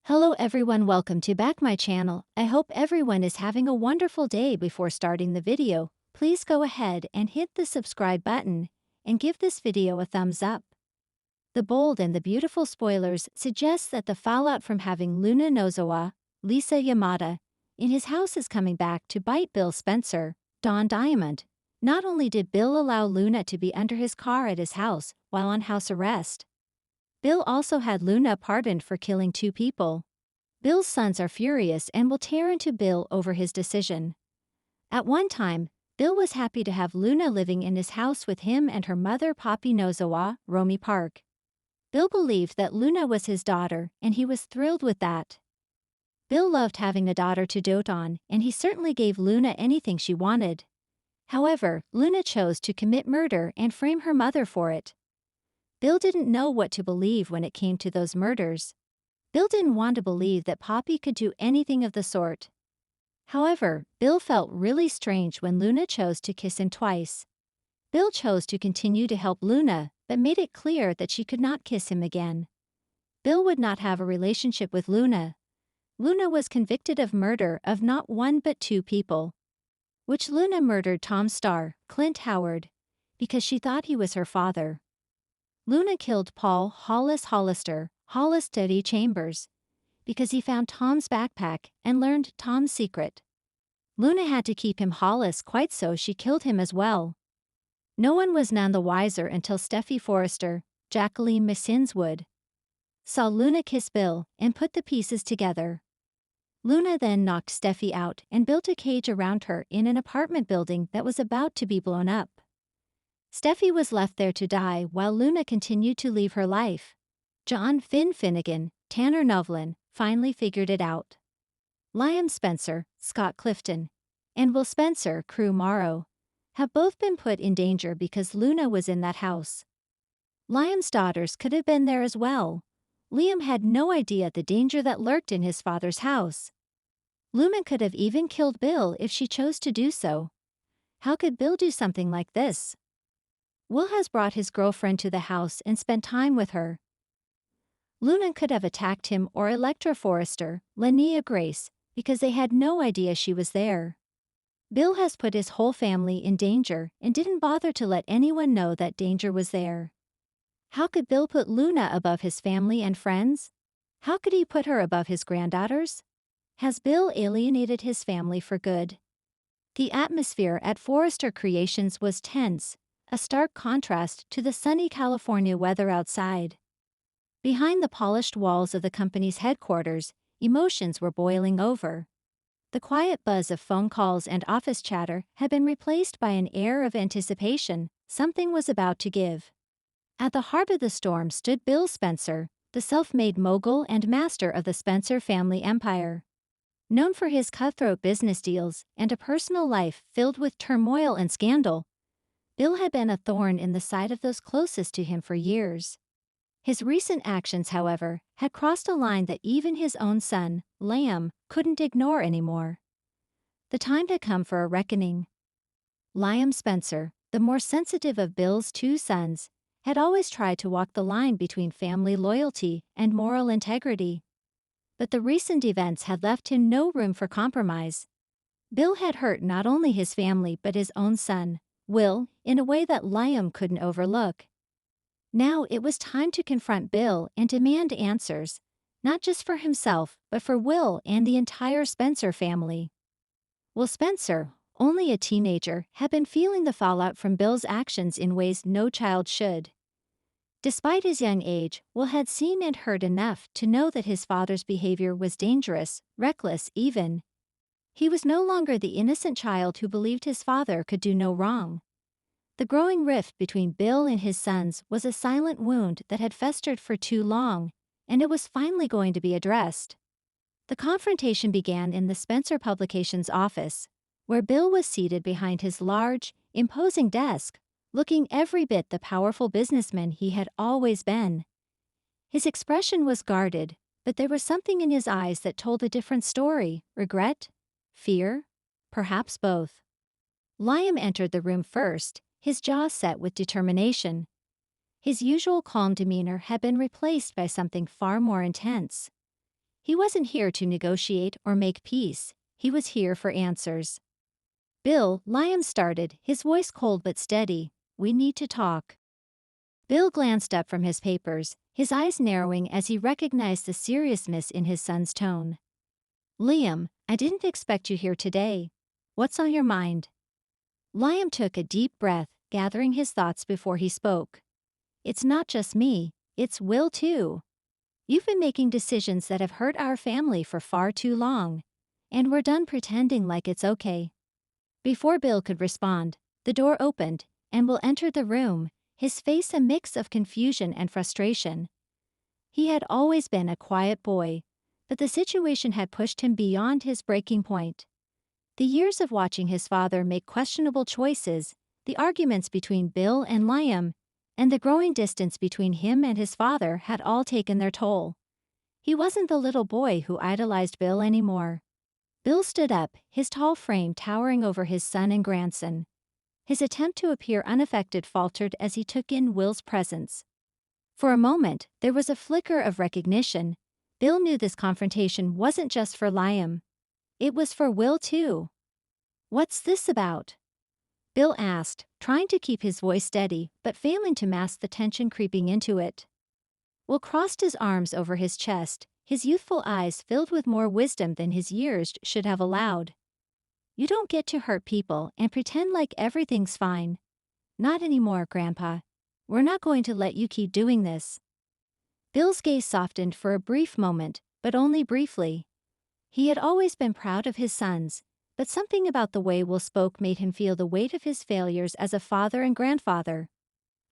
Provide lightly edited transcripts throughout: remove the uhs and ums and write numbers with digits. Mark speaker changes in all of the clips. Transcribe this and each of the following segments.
Speaker 1: Hello everyone, welcome to back my channel. I hope everyone is having a wonderful day. Before starting the video, please go ahead and hit the subscribe button and give this video a thumbs up. The bold and the beautiful spoilers suggest that the fallout from having Luna Nozawa, Lisa Yamada, in his house is coming back to bite Bill Spencer, Don Diamond. Not only did Bill allow Luna to be under his car at his house while on house arrest, Bill also had Luna pardoned for killing 2 people. Bill's sons are furious and will tear into Bill over his decision. At one time, Bill was happy to have Luna living in his house with him and her mother Poppy Nozawa, Romy Park. Bill believed that Luna was his daughter and he was thrilled with that. Bill loved having a daughter to dote on, and he certainly gave Luna anything she wanted. However, Luna chose to commit murder and frame her mother for it. Bill didn't know what to believe when it came to those murders. Bill didn't want to believe that Poppy could do anything of the sort. However, Bill felt really strange when Luna chose to kiss him twice. Bill chose to continue to help Luna, but made it clear that she could not kiss him again. Bill would not have a relationship with Luna. Luna was convicted of murder of not 1 but 2 people. Which Luna murdered Tom's star, Clint Howard, because she thought he was her father. Luna killed Paul Hollis Hollister, Hollis Teddy Chambers, because he found Tom's backpack and learned Tom's secret. Luna had to keep him Hollis, quite so she killed him as well. No one was none the wiser until Steffi Forrester, Jacqueline Masinswood, saw Luna kiss Bill and put the pieces together. Luna then knocked Steffi out and built a cage around her in an apartment building that was about to be blown up. Steffi was left there to die while Luna continued to live her life. John Finn Finnegan, Tanner Novlin, finally figured it out. Liam Spencer, Scott Clifton, and Will Spencer, Crew Morrow, have both been put in danger because Luna was in that house. Liam's daughters could have been there as well. Liam had no idea the danger that lurked in his father's house. Luna could have even killed Bill if she chose to do so. How could Bill do something like this? Will has brought his girlfriend to the house and spent time with her. Luna could have attacked him or Electra Forrester, Linnea Grace, because they had no idea she was there. Bill has put his whole family in danger and didn't bother to let anyone know that danger was there. How could Bill put Luna above his family and friends? How could he put her above his granddaughters? Has Bill alienated his family for good? The atmosphere at Forrester Creations was tense, a stark contrast to the sunny California weather outside. Behind the polished walls of the company's headquarters, emotions were boiling over. The quiet buzz of phone calls and office chatter had been replaced by an air of anticipation. Something was about to give. At the heart of the storm stood Bill Spencer, the self-made mogul and master of the Spencer family empire. Known for his cutthroat business deals and a personal life filled with turmoil and scandal, Bill had been a thorn in the side of those closest to him for years. His recent actions, however, had crossed a line that even his own son, Liam, couldn't ignore anymore. The time had come for a reckoning. Liam Spencer, the more sensitive of Bill's 2 sons, had always tried to walk the line between family loyalty and moral integrity. But the recent events had left him no room for compromise. Bill had hurt not only his family but his own son, Will, in a way that Liam couldn't overlook. Now it was time to confront Bill and demand answers, not just for himself but for Will and the entire Spencer family. Will Spencer, only a teenager, had been feeling the fallout from Bill's actions in ways no child should. Despite his young age, Will had seen and heard enough to know that his father's behavior was dangerous, reckless even. He was no longer the innocent child who believed his father could do no wrong. The growing rift between Bill and his sons was a silent wound that had festered for too long, and it was finally going to be addressed. The confrontation began in the Spencer Publications office, where Bill was seated behind his large, imposing desk, looking every bit the powerful businessman he had always been. His expression was guarded, but there was something in his eyes that told a different story. Regret? Fear? Perhaps both. Liam entered the room first, his jaw set with determination. His usual calm demeanor had been replaced by something far more intense. He wasn't here to negotiate or make peace, he was here for answers. Bill, Liam started, his voice cold but steady. We need to talk. Bill glanced up from his papers, his eyes narrowing as he recognized the seriousness in his son's tone. Liam, I didn't expect you here today. What's on your mind? Liam took a deep breath, gathering his thoughts before he spoke. It's not just me, it's Will too. You've been making decisions that have hurt our family for far too long, and we're done pretending like it's okay. Before Bill could respond, the door opened, and Will entered the room, his face a mix of confusion and frustration. He had always been a quiet boy, but the situation had pushed him beyond his breaking point. The years of watching his father make questionable choices, the arguments between Bill and Liam, and the growing distance between him and his father had all taken their toll. He wasn't the little boy who idolized Bill anymore. Bill stood up, his tall frame towering over his son and grandson. His attempt to appear unaffected faltered as he took in Will's presence. For a moment, there was a flicker of recognition. Bill knew this confrontation wasn't just for Liam. It was for Will too. What's this about? Bill asked, trying to keep his voice steady, but failing to mask the tension creeping into it. Will crossed his arms over his chest, his youthful eyes filled with more wisdom than his years should have allowed. You don't get to hurt people and pretend like everything's fine. Not anymore, Grandpa. We're not going to let you keep doing this. Bill's gaze softened for a brief moment, but only briefly. He had always been proud of his sons, but something about the way Will spoke made him feel the weight of his failures as a father and grandfather.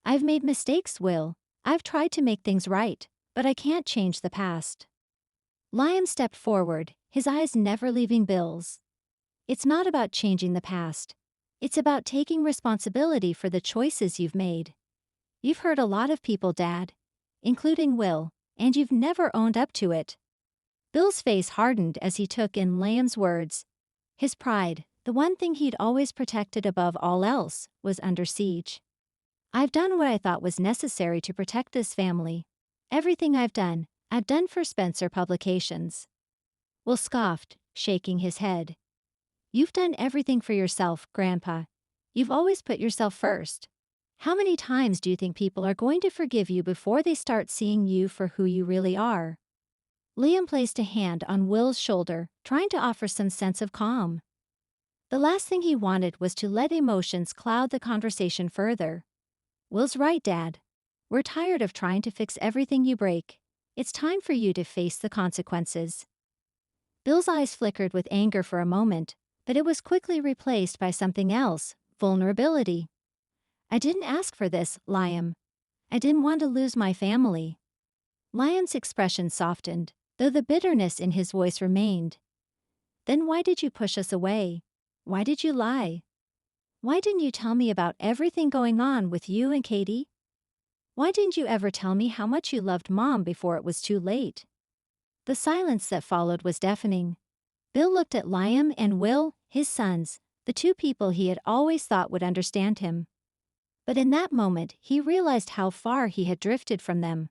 Speaker 1: I've made mistakes, Will. I've tried to make things right, but I can't change the past. Liam stepped forward, his eyes never leaving Bill's. It's not about changing the past. It's about taking responsibility for the choices you've made. You've hurt a lot of people, Dad, including Will, and you've never owned up to it. Bill's face hardened as he took in Liam's words. His pride, the one thing he'd always protected above all else, was under siege. I've done what I thought was necessary to protect this family. Everything I've done for Spencer Publications. Will scoffed, shaking his head. You've done everything for yourself, Grandpa. You've always put yourself first. How many times do you think people are going to forgive you before they start seeing you for who you really are? Liam placed a hand on Will's shoulder, trying to offer some sense of calm. The last thing he wanted was to let emotions cloud the conversation further. Will's right, Dad. We're tired of trying to fix everything you break. It's time for you to face the consequences. Bill's eyes flickered with anger for a moment, but it was quickly replaced by something else, vulnerability. I didn't ask for this, Liam. I didn't want to lose my family. Liam's expression softened, though the bitterness in his voice remained. Then why did you push us away? Why did you lie? Why didn't you tell me about everything going on with you and Katie? Why didn't you ever tell me how much you loved Mom before it was too late? The silence that followed was deafening. Bill looked at Liam and Will, his sons, the two people he had always thought would understand him. But in that moment, he realized how far he had drifted from them.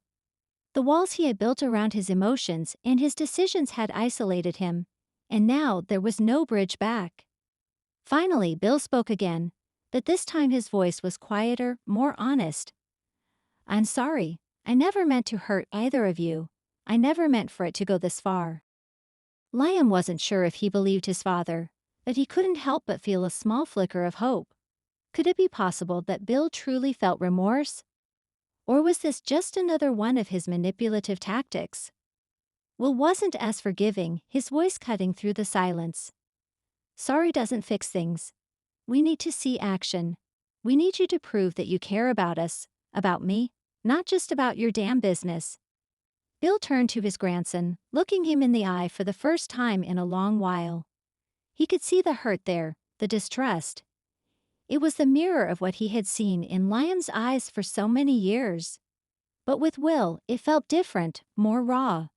Speaker 1: The walls he had built around his emotions and his decisions had isolated him, and now there was no bridge back. Finally, Bill spoke again, but this time his voice was quieter, more honest. I'm sorry. I never meant to hurt either of you. I never meant for it to go this far. Liam wasn't sure if he believed his father, but he couldn't help but feel a small flicker of hope. Could it be possible that Bill truly felt remorse? Or was this just another one of his manipulative tactics? Will wasn't as forgiving, his voice cutting through the silence. Sorry doesn't fix things. We need to see action. We need you to prove that you care about us, about me, not just about your damn business. Bill turned to his grandson, looking him in the eye for the first time in a long while. He could see the hurt there, the distrust. It was the mirror of what he had seen in Liam's eyes for so many years. But with Will, it felt different, more raw.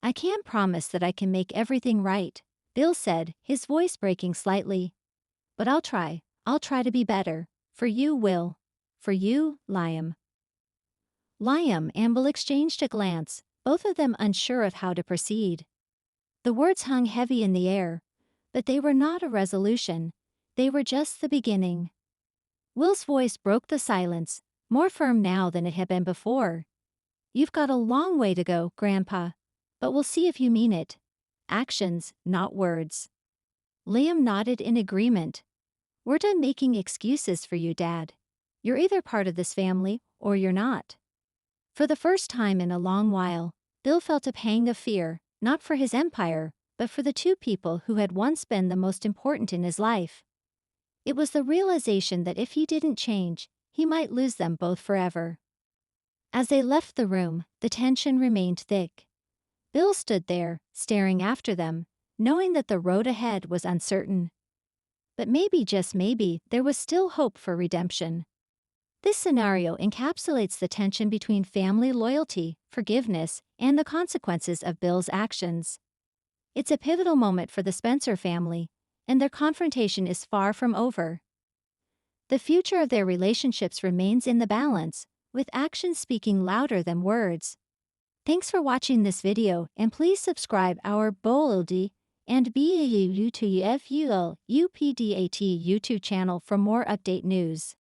Speaker 1: I can't promise that I can make everything right, Bill said, his voice breaking slightly. But I'll try to be better. For you, Will. For you, Liam. Liam and Will exchanged a glance, both of them unsure of how to proceed. The words hung heavy in the air, but they were not a resolution. They were just the beginning. Will's voice broke the silence, more firm now than it had been before. You've got a long way to go, Grandpa. But we'll see if you mean it. Actions, not words. Liam nodded in agreement. We're done making excuses for you, Dad. You're either part of this family, or you're not. For the first time in a long while, Bill felt a pang of fear, not for his empire, but for the two people who had once been the most important in his life. It was the realization that if he didn't change, he might lose them both forever. As they left the room, the tension remained thick. Bill stood there, staring after them, knowing that the road ahead was uncertain. But maybe, just maybe, there was still hope for redemption. This scenario encapsulates the tension between family loyalty, forgiveness, and the consequences of Bill's actions. It's a pivotal moment for the Spencer family, and their confrontation is far from over. The future of their relationships remains in the balance, with actions speaking louder than words. Thanks for watching this video, and please subscribe our BOLD and BAUTFUL UPDAT YouTube channel for more update news.